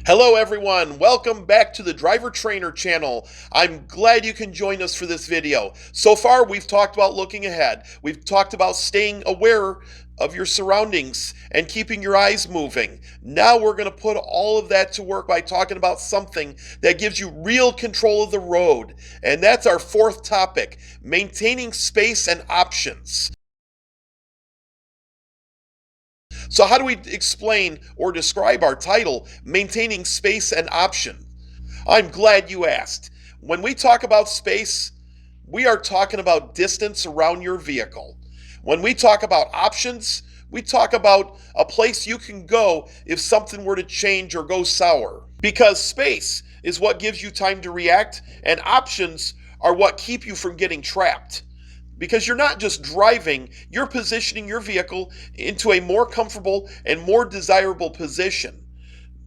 Hello everyone, welcome back to the Driver Trainer channel. I'm glad you can join us for this video. So far we've talked about looking ahead. We've talked about staying aware of your surroundings and keeping your eyes moving. Now we're going to put all of that to work by talking about something that gives you real control of the road. And that's our fourth topic, maintaining space and options. So how do we explain or describe our title, Maintaining Space and Option? I'm glad you asked. When we talk about space, we are talking about distance around your vehicle. When we talk about options, we talk about a place you can go if something were to change or go sour. Because space is what gives you time to react, and options are what keep you from getting trapped. Because you're not just driving, you're positioning your vehicle into a more comfortable and more desirable position.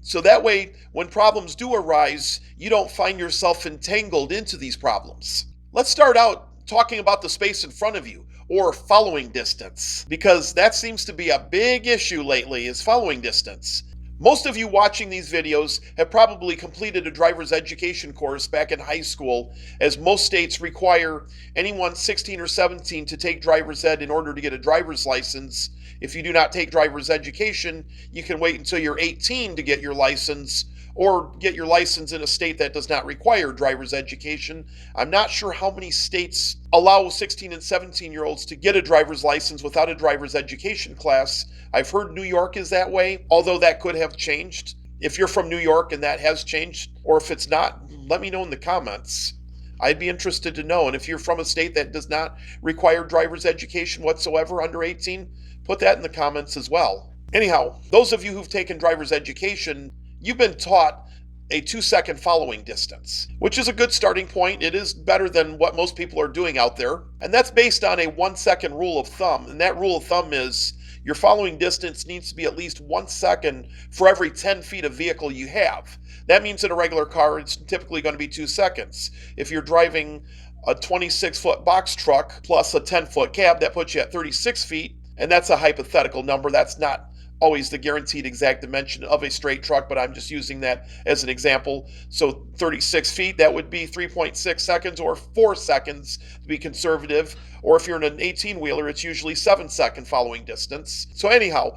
So that way, when problems do arise, you don't find yourself entangled into these problems. Let's start out talking about the space in front of you, or following distance, because that seems to be a big issue lately, is following distance. Most of you watching these videos have probably completed a driver's education course back in high school, as most states require anyone 16 or 17 to take driver's ed in order to get a driver's license. If you do not take driver's education, you can wait until you're 18 to get your license, or get your license in a state that does not require driver's education. I'm not sure how many states allow 16 and 17-year-olds to get a driver's license without a driver's education class. I've heard New York is that way, although that could have changed. If you're from New York and that has changed, or if it's not, let me know in the comments. I'd be interested to know. And if you're from a state that does not require driver's education whatsoever under 18, put that in the comments as well. Anyhow, those of you who've taken driver's education, you've been taught a 2-second following distance, which is a good starting point. It is better than what most people are doing out there. And that's based on a 1-second rule of thumb. And that rule of thumb is your following distance needs to be at least 1 second for every 10 feet of vehicle you have. That means in a regular car, it's typically going to be 2 seconds. If you're driving a 26-foot box truck plus a 10-foot cab, that puts you at 36 feet. And that's a hypothetical number. That's not always the guaranteed exact dimension of a straight truck, but I'm just using that as an example. So 36 feet, that would be 3.6 seconds or 4 seconds to be conservative. Or if you're in an 18-wheeler, it's usually 7-second following distance. So anyhow,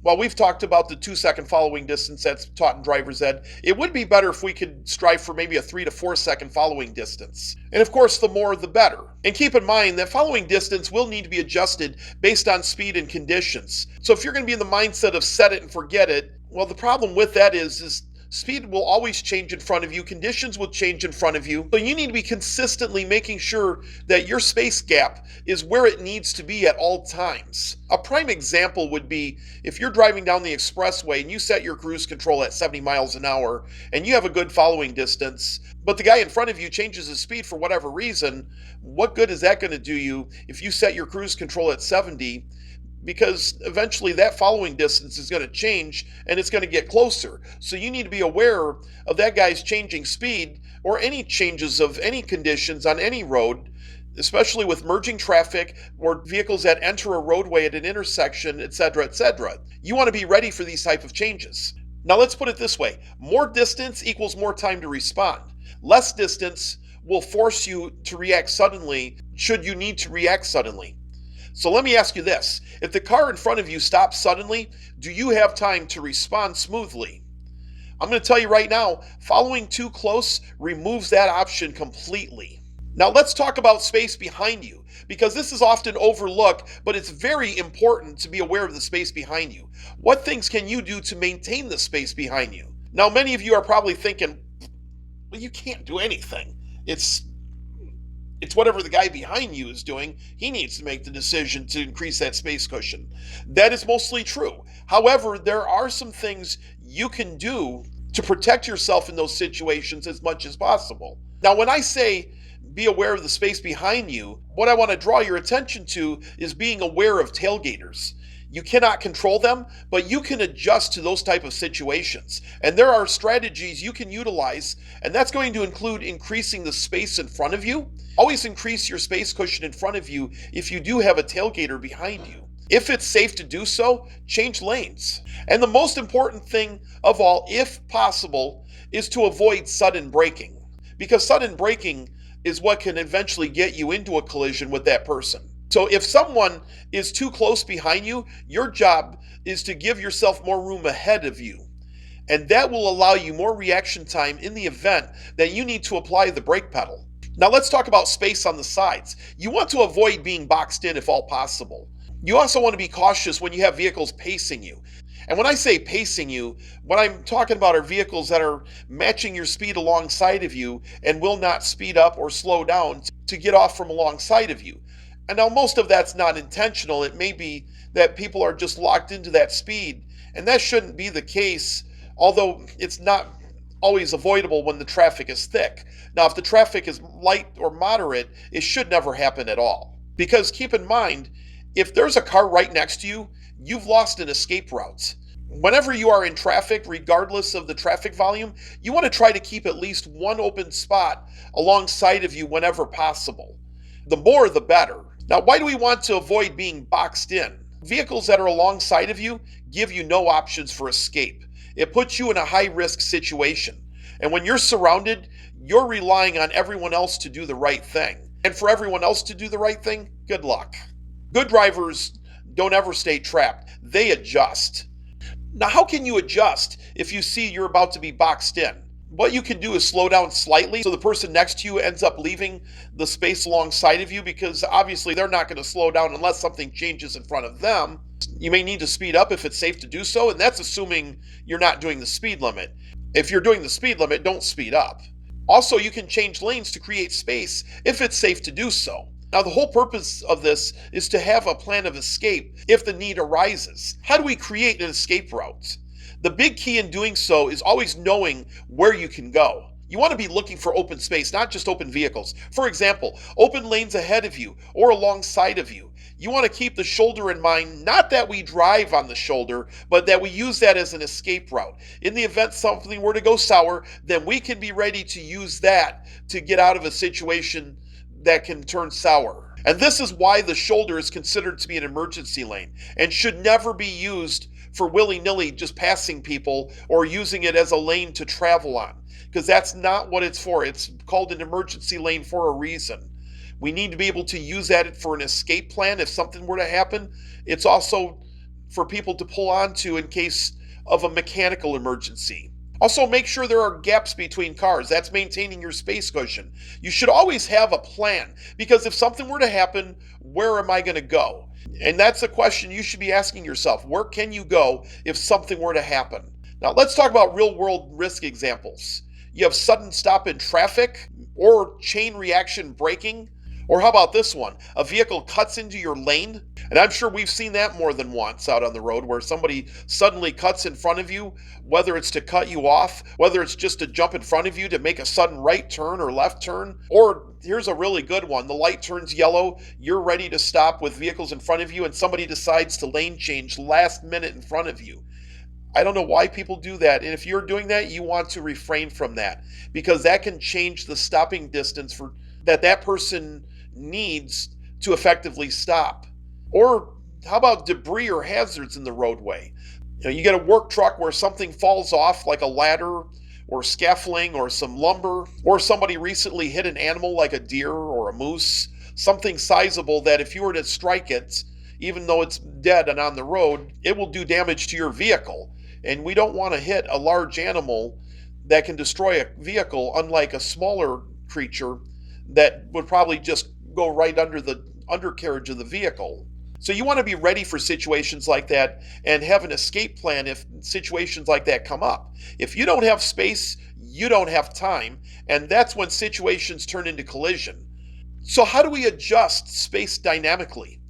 while we've talked about the 2-second following distance that's taught in driver's ed, it would be better if we could strive for maybe a 3 to 4 second following distance. And of course, the more the better. And keep in mind that following distance will need to be adjusted based on speed and conditions. So if you're going to be in the mindset of set it and forget it, well, the problem with that is speed will always change in front of you. Conditions will change in front of you. So you need to be consistently making sure that your space gap is where it needs to be at all times. A prime example would be if you're driving down the expressway and you set your cruise control at 70 miles an hour and you have a good following distance, but the guy in front of you changes his speed for whatever reason, what good is that going to do you if you set your cruise control at 70? Because eventually that following distance is going to change and it's going to get closer. So you need to be aware of that guy's changing speed or any changes of any conditions on any road, especially with merging traffic or vehicles that enter a roadway at an intersection, etc., etc. You want to be ready for these type of changes. Now let's put it this way. More distance equals more time to respond. Less distance will force you to react suddenly should you need to react suddenly. So let me ask you this. If the car in front of you stops suddenly, do you have time to respond smoothly? I'm going to tell you right now, following too close removes that option completely. Now let's talk about space behind you, because this is often overlooked, but it's very important to be aware of the space behind you. What things can you do to maintain the space behind you? Now many of you are probably thinking, well, you can't do anything. It's whatever the guy behind you is doing. He needs to make the decision to increase that space cushion. That is mostly true. However, there are some things you can do to protect yourself in those situations as much as possible. Now, when I say be aware of the space behind you, what I want to draw your attention to is being aware of tailgaters. You cannot control them, but you can adjust to those type of situations. And there are strategies you can utilize, and that's going to include increasing the space in front of you. Always increase your space cushion in front of you if you do have a tailgater behind you. If it's safe to do so, change lanes. And the most important thing of all, if possible, is to avoid sudden braking. Because sudden braking is what can eventually get you into a collision with that person. So if someone is too close behind you, your job is to give yourself more room ahead of you. And that will allow you more reaction time in the event that you need to apply the brake pedal. Now let's talk about space on the sides. You want to avoid being boxed in if all possible. You also want to be cautious when you have vehicles pacing you. And when I say pacing you, what I'm talking about are vehicles that are matching your speed alongside of you and will not speed up or slow down to get off from alongside of you. And now most of that's not intentional. It may be that people are just locked into that speed, and that shouldn't be the case, although it's not always avoidable when the traffic is thick. Now, if the traffic is light or moderate, it should never happen at all. Because keep in mind, if there's a car right next to you, you've lost an escape route. Whenever you are in traffic, regardless of the traffic volume, you want to try to keep at least one open spot alongside of you whenever possible. The more, the better. Now, why do we want to avoid being boxed in? Vehicles that are alongside of you give you no options for escape. It puts you in a high-risk situation. And when you're surrounded, you're relying on everyone else to do the right thing. And for everyone else to do the right thing, good luck. Good drivers don't ever stay trapped. They adjust. Now, how can you adjust if you see you're about to be boxed in? What you can do is slow down slightly so the person next to you ends up leaving the space alongside of you, because obviously they're not going to slow down unless something changes in front of them. You may need to speed up if it's safe to do so, and that's assuming you're not doing the speed limit. If you're doing the speed limit, don't speed up. Also, you can change lanes to create space if it's safe to do so. Now, the whole purpose of this is to have a plan of escape if the need arises. How do we create an escape route? The big key in doing so is always knowing where you can go. You want to be looking for open space, not just open vehicles. For example, open lanes ahead of you or alongside of you. You want to keep the shoulder in mind, not that we drive on the shoulder, but that we use that as an escape route. In the event something were to go sour, then we can be ready to use that to get out of a situation that can turn sour. And this is why the shoulder is considered to be an emergency lane and should never be used for willy-nilly just passing people or using it as a lane to travel on, because that's not what it's for. It's called an emergency lane for a reason. We need to be able to use that for an escape plan if something were to happen. It's also for people to pull onto in case of a mechanical emergency. Also, make sure there are gaps between cars. That's maintaining your space cushion. You should always have a plan, because if something were to happen, where am I going to go? And that's a question you should be asking yourself. Where can you go if something were to happen? Now, let's talk about real-world risk examples. You have sudden stop in traffic or chain reaction braking. Or how about this one? A vehicle cuts into your lane. And I'm sure we've seen that more than once out on the road, where somebody suddenly cuts in front of you, whether it's to cut you off, whether it's just to jump in front of you to make a sudden right turn or left turn. Or here's a really good one. The light turns yellow, you're ready to stop with vehicles in front of you, and somebody decides to lane change last minute in front of you. I don't know why people do that. And if you're doing that, you want to refrain from that, because that can change the stopping distance for that person needs to effectively stop. Or how about debris or hazards in the roadway? You get a work truck where something falls off, like a ladder or scaffolding or some lumber, or somebody recently hit an animal like a deer or a moose, something sizable that if you were to strike it, even though it's dead and on the road, it will do damage to your vehicle. And we don't want to hit a large animal that can destroy a vehicle, unlike a smaller creature that would probably just go right under the undercarriage of the vehicle. So you want to be ready for situations like that and have an escape plan if situations like that come up. If you don't have space, you don't have time, and that's when situations turn into collision. So how do we adjust space dynamically?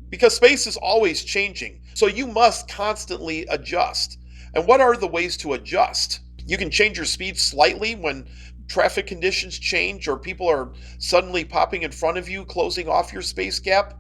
Because space is always changing, so you must constantly adjust. And what are the ways to adjust? You can change your speed slightly when traffic conditions change or people are suddenly popping in front of you, closing off your space gap.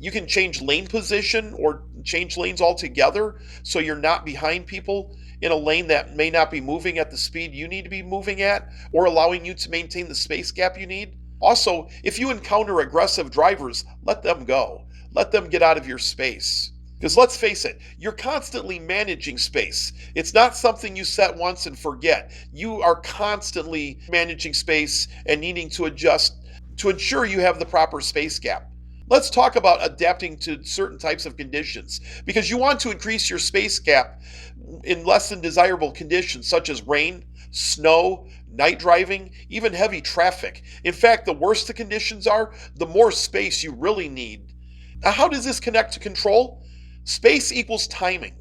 You can change lane position or change lanes altogether so you're not behind people in a lane that may not be moving at the speed you need to be moving at, or allowing you to maintain the space gap you need. Also, if you encounter aggressive drivers, let them go. let them get out of your space. Because let's face it, you're constantly managing space. It's not something you set once and forget. You are constantly managing space and needing to adjust to ensure you have the proper space gap. Let's talk about adapting to certain types of conditions because you want to increase your space gap in less than desirable conditions such as rain, snow, night driving, even heavy traffic. In fact, the worse the conditions are, the more space you really need. Now, how does this connect to control? Space equals timing.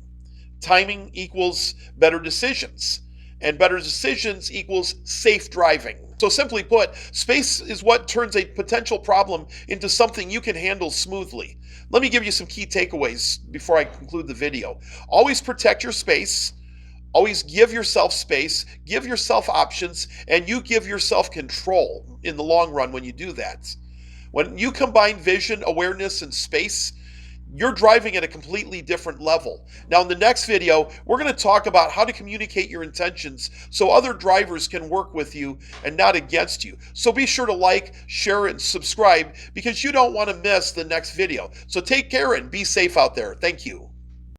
Timing equals better decisions. And better decisions equals safe driving. So simply put, space is what turns a potential problem into something you can handle smoothly. Let me give you some key takeaways before I conclude the video. Always protect your space. Always give yourself space, give yourself options, and you give yourself control in the long run when you do that. When you combine vision, awareness, and space, you're driving at a completely different level. Now, in the next video, we're going to talk about how to communicate your intentions so other drivers can work with you and not against you. So be sure to like, share, and subscribe because you don't want to miss the next video. So take care and be safe out there. Thank you.